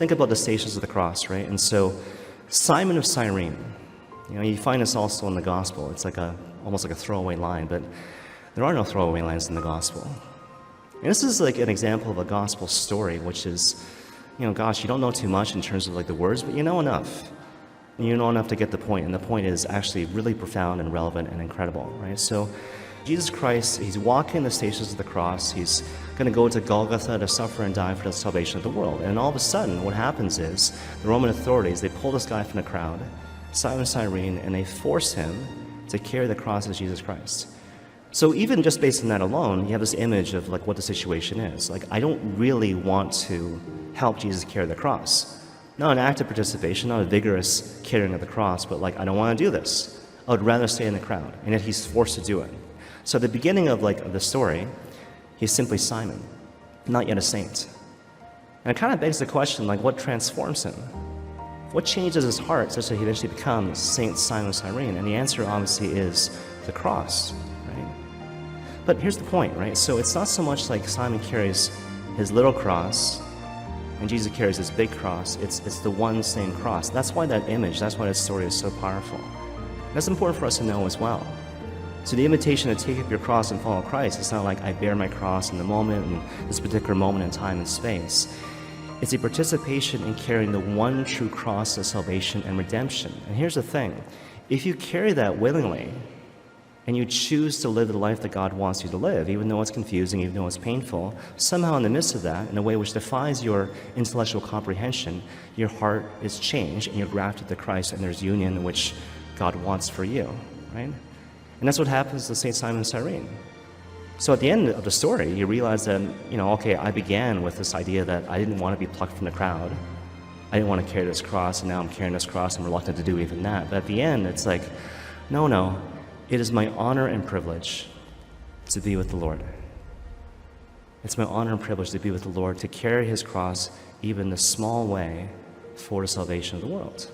Think about the stations of the cross, right? And so Simon of Cyrene, you find this also in the gospel. It's like almost like a throwaway line, but there are no throwaway lines in the gospel. And this is like an example of a gospel story, which is, gosh, you don't know too much in terms of like the words, but you know enough. And you know enough to get the point, and the point is actually really profound and relevant and incredible, right? So Jesus Christ, he's walking the stations of the cross. He's going to go to Golgotha to suffer and die for the salvation of the world. And all of a sudden, what happens is the Roman authorities, they pull this guy from the crowd, Simon of Cyrene, and they force him to carry the cross of Jesus Christ. So even just based on that alone, you have this image of like what the situation is. Like, I don't really want to help Jesus carry the cross. Not an active participation, not a vigorous carrying of the cross, but like, I don't want to do this. I would rather stay in the crowd. And yet he's forced to do it. So at the beginning of the story, he's simply Simon, not yet a saint. And it kind of begs the question, like, what transforms him? What changes his heart such that he eventually becomes Saint Simon of Cyrene? And the answer obviously is the cross, right? But here's the point, right? So it's not so much like Simon carries his little cross and Jesus carries his big cross. It's the one same cross. That's why that image, that's why that story is so powerful. That's important for us to know as well. So the invitation to take up your cross and follow Christ, it's not like I bear my cross in the moment, in this particular moment in time and space. It's a participation in carrying the one true cross of salvation and redemption. And here's the thing. If you carry that willingly, and you choose to live the life that God wants you to live, even though it's confusing, even though it's painful, somehow in the midst of that, in a way which defies your intellectual comprehension, your heart is changed and you're grafted to Christ, and there's union which God wants for you, right? And that's what happens to St. Simon of Cyrene. So at the end of the story, you realize that, okay, I began with this idea that I didn't want to be plucked from the crowd. I didn't want to carry this cross, and now I'm carrying this cross. I'm reluctant to do even that. But at the end, it's like, no, it is my honor and privilege to be with the Lord. It's my honor and privilege to be with the Lord, to carry his cross even the small way for the salvation of the world.